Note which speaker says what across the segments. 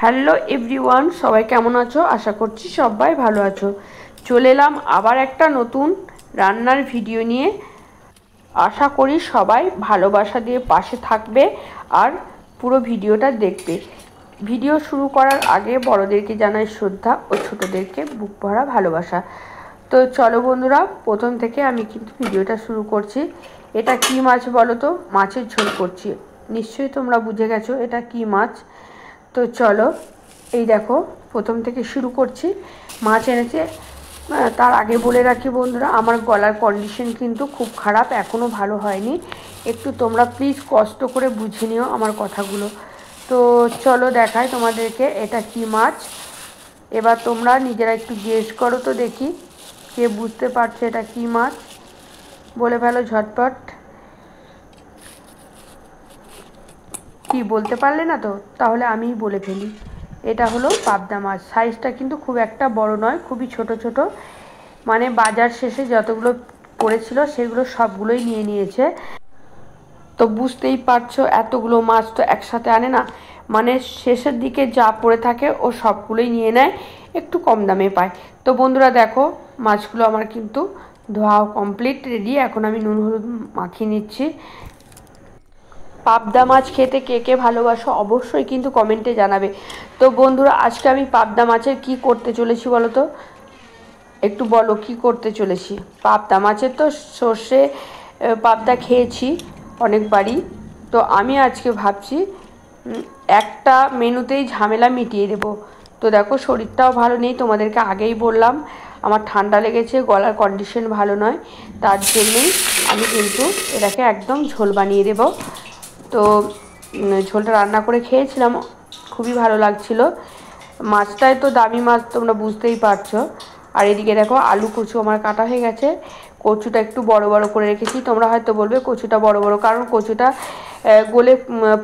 Speaker 1: Hello everyone, সবাই কেমন আছো? আশা করছি সবাই ভালো আছো। চলে এলাম আবার একটা নতুন রান্নার ভিডিও নিয়ে। আশা করি সবাই ভালোবাসা দিয়ে পাশে থাকবে আর পুরো ভিডিওটা দেখবে। ভিডিও শুরু করার আগে বড়দেরকে জানাই শ্রদ্ধা ও ছোটদেরকে বুক ভরা ভালোবাসা। তো চলো বন্ধুরা, প্রথম থেকে আমি কিন্তু ভিডিওটা শুরু করছি। এটা কি মাছ বলো তো? মাছের ঝোল করছি। নিশ্চয়ই তোমরা বুঝে গেছো এটা কি মাছ। তো চলো, এই দেখো প্রথম থেকে শুরু করছি। মাছ এনেছে। তার আগে বলে রাখি বন্ধুরা, আমার গলার কন্ডিশন কিন্তু খুব খারাপ, এখনও ভালো হয়নি। একটু তোমরা প্লিজ কষ্ট করে বুঝে নিও আমার কথাগুলো। তো চলো দেখাই তোমাদেরকে এটা কি মাছ। এবার তোমরা নিজেরা একটু গেস করো তো দেখি কে বুঝতে পারছে এটা কি মাছ। বলে ফেলো ঝটপট। কি বলতে পারলে না তো? তাহলে আমিই বলে ফেলি। এটা হলো পাবদা মাছ। সাইজটা কিন্তু খুব একটা বড় নয়, খুবই ছোট ছোট। মানে বাজার শেষে যতগুলো পড়েছিল সেগুলো সবগুলোই নিয়ে নিয়েছে। তো বুঝতেই পারছো এতগুলো মাছ তো একসাথে আনে না, মানে শেষের দিকে যা পড়ে থাকে ও সবগুলোই নিয়ে নেয়, একটু কম দামে পায়। তো বন্ধুরা দেখো, মাছগুলো আমার কিন্তু ধোয়া কমপ্লিট রেডি। এখন আমি নুন হলুদ মাখিয়ে নিচ্ছি। পাবদা মাছ খেতে কে কে ভালোবাসো অবশ্যই কিন্তু কমেন্টে জানাবে। তো বন্ধুরা, আজকে আমি পাবদা মাছের কি করতে চলেছি বলো তো? একটু বলো কি করতে চলেছি। পাবদা মাছের তো সর্ষে পাবদা খেয়েছি অনেকবারই। তো আমি আজকে ভাবছি একটা মেনুতেই ঝামেলা মিটিয়ে দেবো। তো দেখো, শরীরটাও ভালো নেই, তোমাদেরকে আগেই বললাম আমার ঠান্ডা লেগেছে, গলার কন্ডিশন ভালো নয়। তার জন্যই আমি কিন্তু এটাকে একদম ঝোল বানিয়ে দেবো। তো ঝোলটা রান্না করে খেয়েছিলাম, খুবই ভালো লাগছিল। মাছটাই তো দামি মাছ, তোমরা বুঝতেই পারছো। আর এদিকে দেখো আলু কচু আমার কাটা হয়ে গেছে। কচুটা একটু বড় বড় করে রেখেছি। তোমরা হয়তো বলবে কচুটা বড় বড়, কারণ কচুটা গলে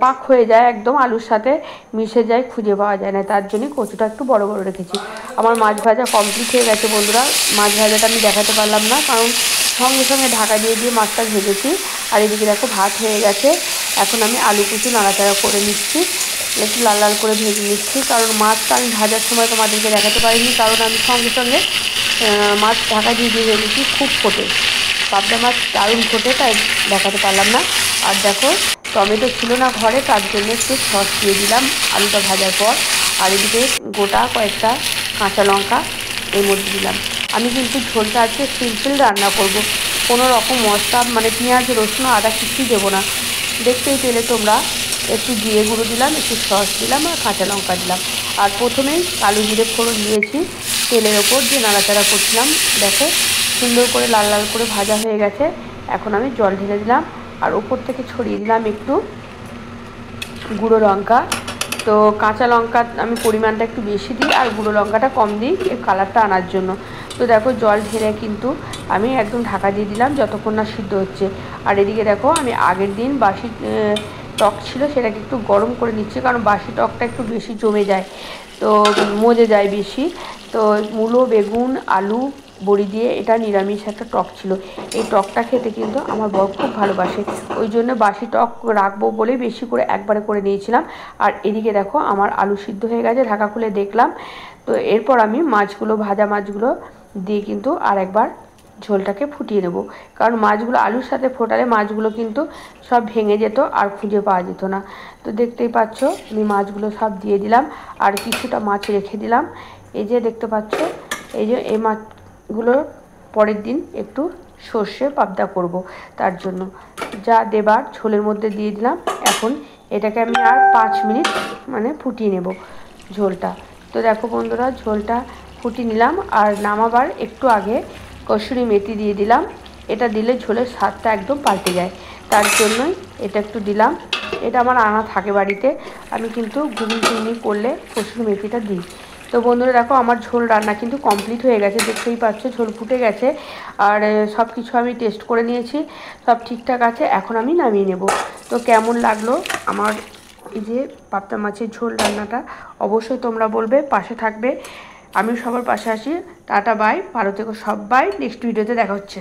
Speaker 1: পাক হয়ে যায়, একদম আলুর সাথে মিশে যায়, খুঁজে পাওয়া যায় না। তার জন্যই কচুটা একটু বড় বড় রেখেছি। আমার মাছ ভাজা কমপ্লিট হয়ে গেছে বন্ধুরা। মাছ ভাজাটা আমি দেখাতে পারলাম না, কারণ সঙ্গে সঙ্গে ঢাকা দিয়ে দিয়ে মাছটা ভেজেছি। আর এদিকে দেখো ভাত হয়ে গেছে। এখন আমি আলু কুচু নাড়াচাড়া করে নিচ্ছি, একটু লাল লাল করে ভেজে নিচ্ছি। কারণ মাছটা আমি ভাজার সময় তোমাদেরকে দেখাতে পারিনি, কারণ আমি সঙ্গে সঙ্গে মাছ ঢাকা দিয়ে দিয়ে ভেজেছি। খুব ফোটে পাবদা মাছ, দারুণ ফোটে, তাই দেখাতে পারলাম না। আর দেখো টমেটো ছিল না ঘরে, তার জন্য একটু সস দিয়ে দিলাম আলুটা ভাজার পর। আর এদিকে গোটা কয়েকটা কাঁচা লঙ্কা এর মধ্যে দিলাম। আমি কিন্তু ঝোলটা আজকে সিম্পল রান্না করব, কোনো রকম মশলা মানে পেঁয়াজ রসুন আদা কিছুই দেবো না। দেখতেই পেলে তোমরা, একটু জিরে গুঁড়ো দিলাম, একটু সস দিলাম আর কাঁচা লঙ্কা দিলাম। আর প্রথমেই কালো জিরে ফোড়ন দিয়েছি তেলের ওপর দিয়ে নাড়াচাড়া করছিলাম। দেখো সুন্দর করে লাল লাল করে ভাজা হয়ে গেছে। এখন আমি জল ঢেলে দিলাম আর ওপর থেকে ছড়িয়ে দিলাম একটু গুঁড়ো লঙ্কা। তো কাঁচা লঙ্কা আমি পরিমাণটা একটু বেশি দিই আর গুঁড়ো লঙ্কাটা কম দিই এর কালারটা আনার জন্য। তো দেখো জল ঢেলে কিন্তু আমি একদম ঢাকা দিয়ে দিলাম যতক্ষণ না সিদ্ধ হচ্ছে। আর এদিকে দেখো আমি আগের দিন বাসি টক ছিল সেটাকে একটু গরম করে নিচ্ছি, কারণ বাসি টকটা একটু বেশি জমে যায়, তো মজে যায় বেশি। তো মূলো বেগুন আলু বড়ি দিয়ে এটা নিরামিষ একটা টক ছিল। এই টকটা খেতে কিন্তু আমার বর খুব ভালোবাসে, ওই জন্য বাসি টক রাখবো বলে বেশি করে একবারে করে নিয়েছিলাম। আর এদিকে দেখো আমার আলু সিদ্ধ হয়ে গেছে, ঢাকা খুলে দেখলাম। তো এরপর আমি মাছগুলো, ভাজা মাছগুলো দিয়ে কিন্তু আর একবার ঝোলটাকে ফুটিয়ে নেব, কারণ মাছগুলো আলুর সাথে ফোটালে মাছগুলো কিন্তু সব ভেঙে যেত আর খুঁজে পাওয়া যেত না। তো দেখতেই পাচ্ছ আমি মাছগুলো সব দিয়ে দিলাম আর কিছুটা মাছ রেখে দিলাম। এই যে দেখতে পাচ্ছ, এই যে এই মাছগুলোর পরের দিন একটু সর্ষে পাবদা করব, তার জন্য যা দেবার ঝোলের মধ্যে দিয়ে দিলাম। এখন এটাকে আমি আর 5 মিনিট মানে ফুটিয়ে নেব ঝোলটা। তো দেখো বন্ধুরা, ঝোলটা ফুটিয়ে নিলাম আর নামাবার একটু আগে কসুরি মেথি দিয়ে দিলাম। এটা দিলে ঝোলের স্বাদটা একদম পাল্টে যায়, তার জন্যই এটা একটু দিলাম। এটা আমার আনা থাকে বাড়িতে, আমি কিন্তু ঘুগনি টুগনি করলে কসুরি মেথিটা দিই। তো বন্ধুরা দেখো আমার ঝোল রান্না কিন্তু কমপ্লিট হয়ে গেছে, দেখতেই পাচ্ছ ঝোল ফুটে গেছে। আর সব কিছু আমি টেস্ট করে নিয়েছি, সব ঠিকঠাক আছে। এখন আমি নামিয়ে নেব। তো কেমন লাগলো আমার এই যে পাবদা মাছের ঝোল রান্নাটা অবশ্যই তোমরা বলবে, পাশে থাকবে। আমি সবার পাশে আসি। টাটা বাই, ভালো থেকো সবাই। নেক্সট ভিডিওতে দেখা হচ্ছে।